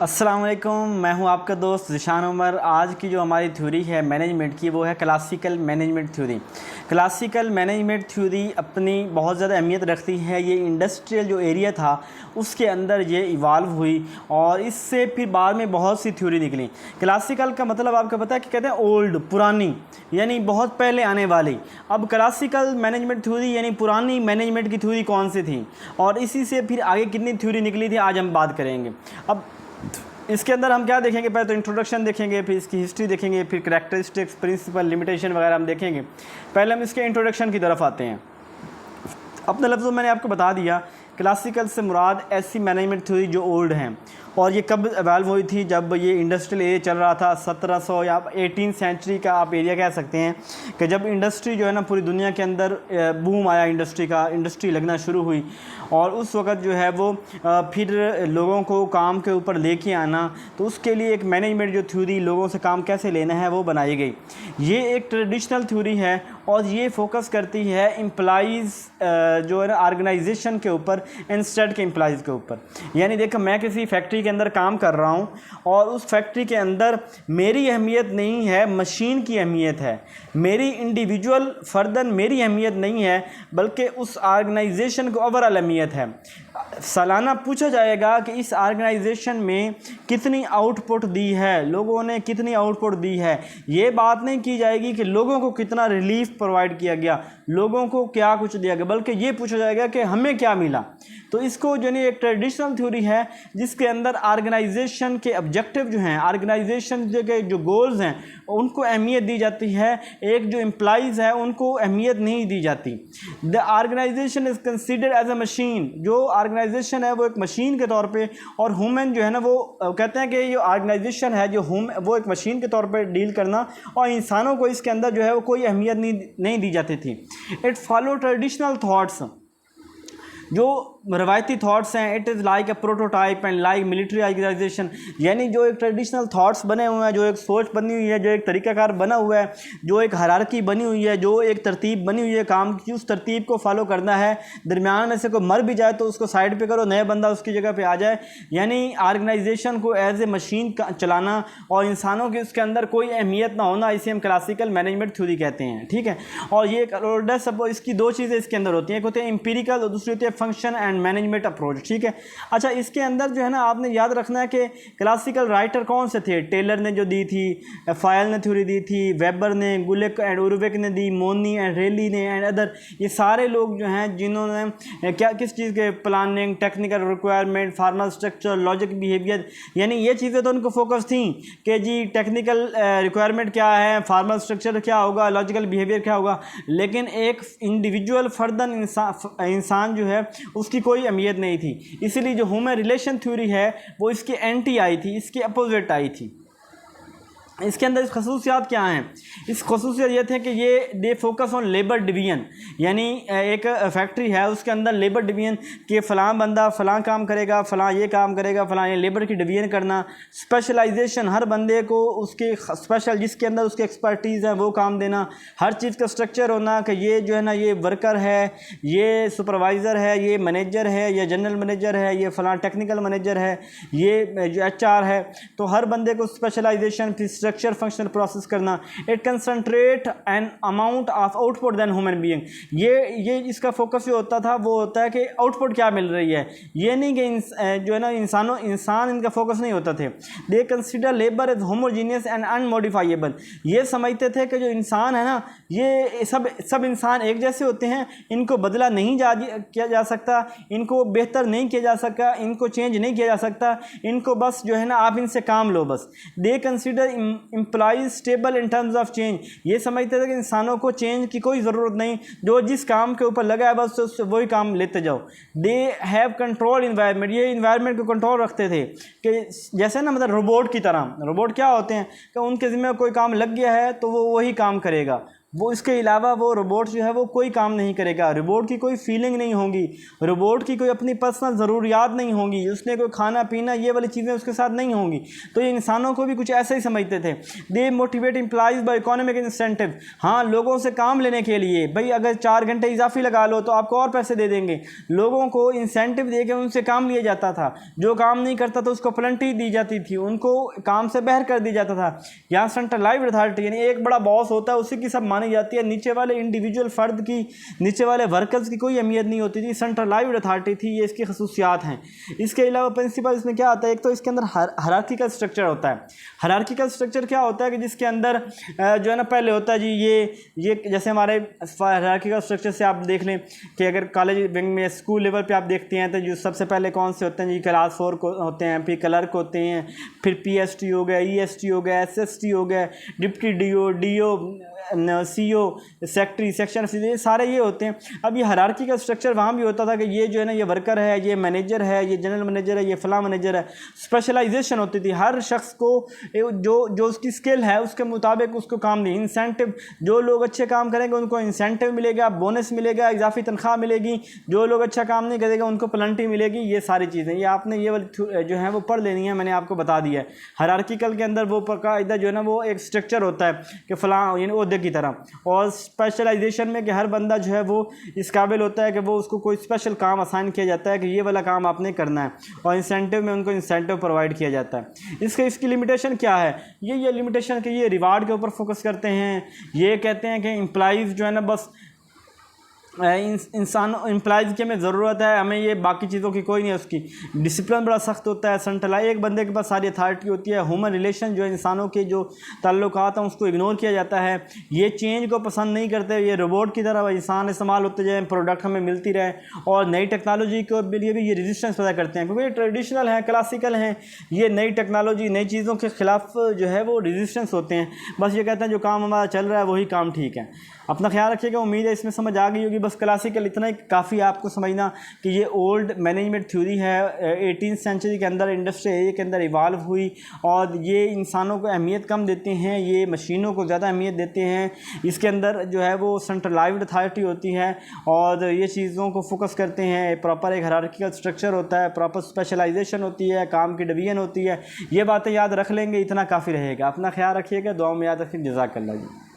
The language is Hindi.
अस्सलाम वालेकुम, मैं हूं आपका दोस्त ज़िशान उमर। आज की जो हमारी थ्योरी है मैनेजमेंट की, वो है classical management theory. Classical management theory अपनी बहुत ज़्यादा अहमियत रखती है। ये इंडस्ट्रियल जो एरिया था उसके अंदर ये इवाल्व हुई और इससे फिर बाद में बहुत सी थ्योरी निकली। क्लासिकल का मतलब आपको पता है कि कहते हैं ओल्ड, पुरानी, यानी बहुत पहले आने वाली। अब क्लासिकल मैनेजमेंट थ्योरी यानी पुरानी मैनेजमेंट की थ्योरी कौन सी थी और इसी से फिर आगे कितनी थ्योरी निकली थी, आज हम बात करेंगे। अब इसके अंदर हम क्या देखेंगे, पहले तो इंट्रोडक्शन देखेंगे, फिर इसकी हिस्ट्री देखेंगे, फिर करैक्टरिस्टिक्स, प्रिंसिपल, लिमिटेशन वगैरह हम देखेंगे। पहले हम इसके इंट्रोडक्शन की तरफ आते हैं। अपने लफ्ज़ों मैंने आपको बता दिया, क्लासिकल से मुराद ऐसी मैनेजमेंट थ्योरी जो ओल्ड हैं। और ये कब एवॉल्व हुई थी, जब ये इंडस्ट्रियल एरिया चल रहा था 1700 या 18th सेंचुरी का आप एरिया कह सकते हैं, कि जब इंडस्ट्री जो है ना पूरी दुनिया के अंदर बूम आया इंडस्ट्री का, इंडस्ट्री लगना शुरू हुई और उस वक़्त जो है वो फिर लोगों को काम के ऊपर लेके आना, तो उसके लिए एक मैनेजमेंट जो थ्योरी लोगों से काम कैसे लेना है वो बनाई गई। ये एक ट्रेडिशनल थ्योरी है और ये फोकस करती है एम्प्लॉइज़ जो है ना ऑर्गेनाइजेशन के ऊपर इंस्टेड के एम्प्लॉइज़ के ऊपर। यानी देखो, मैं किसी फैक्ट्री के अंदर काम कर रहा हूँ और उस फैक्ट्री के अंदर मेरी अहमियत नहीं है, मशीन की अहमियत है। मेरी इंडिविजुअल फर्दन मेरी अहमियत नहीं है, बल्कि उस ऑर्गेनाइजेशन को ओवरऑल अहमियत है। सालाना पूछा जाएगा कि इस ऑर्गेनाइजेशन में कितनी आउटपुट दी है, लोगों ने कितनी आउटपुट दी है। ये बात नहीं की जाएगी कि लोगों को कितना रिलीफ प्रोवाइड किया गया, लोगों को क्या कुछ दिया गया, बल्कि ये पूछा जाएगा कि हमें क्या मिला। तो इसको जो है एक ट्रेडिशनल थ्योरी है जिसके अंदर ऑर्गेनाइजेशन के ऑब्जेक्टिव जो हैं, ऑर्गेनाइजेशन के जो गोल्स हैं उनको अहमियत दी जाती है। एक जो एम्प्लॉइज़ है उनको अहमियत नहीं दी जाती। The organization is considered as a machine. जो ऑर्गेनाइजेशन है वो एक मशीन के तौर पे, और ह्यूमन जो है ना वो कहते हैं कि ये ऑर्गेनाइजेशन है जो वो एक मशीन के तौर पे डील करना, और इंसानों को इसके अंदर जो है वो कोई अहमियत नहीं दी जाती थी। इट फॉलो ट्रेडिशनल थाट्स, जो रवायती थाट्स हैं। It is like a prototype and like military organization. यानी जो एक ट्रेडिशनल थाट्स बने हुए हैं, जो एक सोच बनी हुई है, जो एक तरीक़ाकार बना हुआ है, जो एक हायरार्की बनी हुई है, जो एक तरतीब बनी हुई है काम की, उस तरतीब को फॉलो करना है। दरमियान में से कोई मर भी जाए तो उसको साइड पे करो, नया बंदा उसकी जगह पे आ जाए। यानी ऑर्गेनाइजेशन को एज ए मशीन चलाना और इंसानों की उसके अंदर कोई अहमियत ना होना, इसे हम क्लासिकल मैनेजमेंट थ्योरी कहते हैं। ठीक है, और ये एक ओल्डर सब, इसकी दो चीज़ें इसके अंदर होती हैं, एक होती है एम्पिरिकल और दूसरी होती है फंक्शन एंड मैनेजमेंट अप्रोच। ठीक है, अच्छा, इसके अंदर जो है ना आपने याद रखना है कि क्लासिकल राइटर कौन से थे। टेलर ने जो दी थी, फायल ने थ्योरी दी थी, वेबर ने, गुलेक एंड उर्वेक ने दी, मोनी एंड रेली ने एंड अदर, ये सारे लोग जो हैं जिन्होंने क्या किस चीज़ के planning, technical requirement, formal structure, logic, behaviour, यानी ये चीज़ें तो उनको फोकस थी कि जी टेक्निकल रिक्वायरमेंट क्या है, फार्मल स्ट्रक्चर क्या होगा, लॉजिकल बिहेवियर क्या होगा। लेकिन एक इंडिविजुअल फर्दन इंसान जो है उसकी कोई अहमियत नहीं थी। इसीलिए जो ह्यूमन रिलेशन थ्योरी है वो इसके एंटी आई थी, इसके अपोजिट आई थी। इसके अंदर इस खसूसियात क्या हैं? इस खसूसियत ये थे कि ये they focus on labour division. यानी एक फैक्ट्री है उसके अंदर लेबर डिवीजन के फ़लाँ बंदा फ़लाँ काम करेगा, फ़लाँ ये काम करेगा, फ़लाँ ये लेबर की डिवीजन करना। स्पेशलाइजेशन, हर बंदे को उसके स्पेशल जिसके अंदर उसकी एक्सपर्टीज़ है वो काम देना। हर चीज़ का स्ट्रक्चर होना कि ये जो है ना ये वर्कर है, ये सुपरवाइज़र है, ये मैनेजर है, ये जनरल मैनेजर है, ये फ़लाँ टेक्निकल मैनेजर है, ये जो HR है। तो हर बंदे को स्पेशलाइजेशन, स्ट्रक्चर, फंक्शनल प्रोसेस करना। It concentrate an amount of output than human being. ये इसका फोकस जो होता था वो होता है कि आउटपुट क्या मिल रही है, ये नहीं कि जो है ना इंसान इनका फोकस नहीं होता थे। They consider labour as homogeneous and unmodifiable. ये समझते थे कि जो इंसान है ना ये सब इंसान एक जैसे होते हैं, इनको बदला नहीं किया जा सकता, इनको बेहतर नहीं किया जा सकता, इनको चेंज नहीं किया जा सकता, इनको बस जो है ना आप इनसे काम लो बस। They consider employees stable in terms of change. ये समझते थे कि इंसानों को चेंज की कोई ज़रूरत नहीं, जो जिस काम के ऊपर लगा है बस उससे वही काम लेते जाओ। They have control environment. ये इन्वायरमेंट को कंट्रोल रखते थे कि जैसे ना मतलब रोबोट की तरह। रोबोट क्या होते हैं कि उनके ज़िम्मे कोई काम लग गया है तो वो वही काम करेगा, वो इसके अलावा वो रोबोट जो है वो कोई काम नहीं करेगा, रोबोट की कोई फीलिंग नहीं होगी, रोबोट की कोई अपनी पर्सनल ज़रूरियात नहीं होंगी, उसने कोई खाना पीना ये वाली चीज़ें उसके साथ नहीं होंगी। तो ये इंसानों को भी कुछ ऐसे ही समझते थे। They motivate employees by economic incentive, हाँ लोगों से काम लेने के लिए, भाई अगर 4 घंटे इजाफी लगा लो तो आपको और पैसे दे देंगे। लोगों को इंसेंटिव दे के उनसे काम लिया जाता था, जो काम नहीं करता तो उसको पेनल्टी दी जाती थी, उनको काम से बाहर कर दिया जाता था। यहाँ सेंट्रलाइज्ड अथॉरिटी यानी एक बड़ा बॉस होता है, उसी की सब मानी जाती है, नीचे वाले इंडिविजुअल फर्द की, नीचे वाले वर्कर्स की कोई अहमियत नहीं होती थी। सेंट्रलाइज्ड अथॉरिटी थी, ये इसकी खसूसियात हैं। इसके अलावा प्रिंसिपल इसमें क्या आता है, एक तो इसके अंदर हायरार्किकल स्ट्रक्चर होता है। हायरार्किकल स्ट्रक्चर क्या होता है कि जिसके अंदर जो है ना पहले होता है जी ये जैसे हमारे हायरार्किकल स्ट्रक्चर से आप देख लें कि अगर कॉलेज विंग में स्कूल लेवल पे आप देखते हैं तो जो सबसे पहले कौन से होते हैं जी, क्लास 4 को होते हैं, फिर क्लर्क होते हैं, फिर PST हो गया, EST हो गया, SST हो गया, deputy DO CO, secretary, section, ये सारे ये होते हैं। अब ये हायरार्की का स्ट्रक्चर वहाँ भी होता था कि ये जो है ना ये वर्कर है, ये मैनेजर है, ये जनरल मैनेजर है, ये फला मैनेजर है। स्पेशलाइजेशन होती थी, हर शख्स को जो उसकी स्किल है उसके मुताबिक उसको काम दी। इंसेंटिव, जो लोग अच्छे काम करेंगे उनको इंसेंटिव मिलेगा, बोनस मिलेगा, इजाफी तनख्वाह मिलेगी, जो लोग अच्छा काम नहीं करेगा उनको पेनल्टी मिलेगी। ये सारी चीज़ें ये आपने ये वाली जो है वो पढ़ लेनी है, मैंने आपको बता दिया है। हायरार्किकल के अंदर वो बाकायदा जो है ना वो एक स्ट्रक्चर होता है कि फ़लाँ यानी ओहदे की तरह, और स्पेशलाइजेशन में कि हर बंदा जो है वो इस काबिल होता है कि वो उसको कोई स्पेशल काम असाइन किया जाता है कि ये वाला काम आपने करना है, और इंसेंटिव में उनको इंसेंटिव प्रोवाइड किया जाता है। इसकी लिमिटेशन क्या है, ये लिमिटेशन कि ये रिवार्ड के ऊपर फोकस करते हैं। ये कहते हैं कि एम्प्लॉइज़ जो है ना बस इंसान एम्प्लॉइज़ की हमें ज़रूरत है, हमें ये बाकी चीज़ों की कोई नहीं है। उसकी डिसिप्लिन बड़ा सख्त होता है, सेंट्रलाइज एक बंदे के पास सारी अथॉरिटी होती है। ह्यूमन रिलेशन जो इंसानों के जो ताल्लुकात हैं उसको इग्नोर किया जाता है। ये चेंज को पसंद नहीं करते, ये रोबोट की तरह इंसान इस्तेमाल होते जाए, प्रोडक्ट हमें मिलती रहे, और नई टेक्नोलॉजी के लिए भी ये रेजिस्टेंस पैदा करते हैं क्योंकि ये ट्रेडिशनल हैं, क्लासिकल हैं। ये नई टेक्नोलॉजी नई चीज़ों के ख़िलाफ़ जो है वो रेजिस्टेंस होते हैं। बस ये कहते हैं जो काम हमारा चल रहा है वही काम ठीक है। अपना ख्याल रखिएगा, उम्मीद है इसमें समझ आ गई होगी। बस क्लासिकल इतना ही काफ़ी है आपको समझना कि ये ओल्ड मैनेजमेंट थ्योरी है, 18th सेंचुरी के अंदर इंडस्ट्री एरिया के अंदर इवाल्व हुई, और ये इंसानों को अहमियत कम देते हैं, ये मशीनों को ज़्यादा अहमियत देते हैं। इसके अंदर जो है वो सेंट्रलाइज्ड अथॉरिटी होती है और ये चीज़ों को फोकस करते हैं। प्रॉपर एक हायरार्किकल स्ट्रक्चर होता है, प्रॉपर स्पेशलाइजेशन होती है, काम की डिवीजन होती है। ये बातें याद रख लेंगे, इतना काफ़ी रहेगा। अपना ख्याल रखिएगा, दुआ में याद रखिए। जज़ाकल्लाह जी।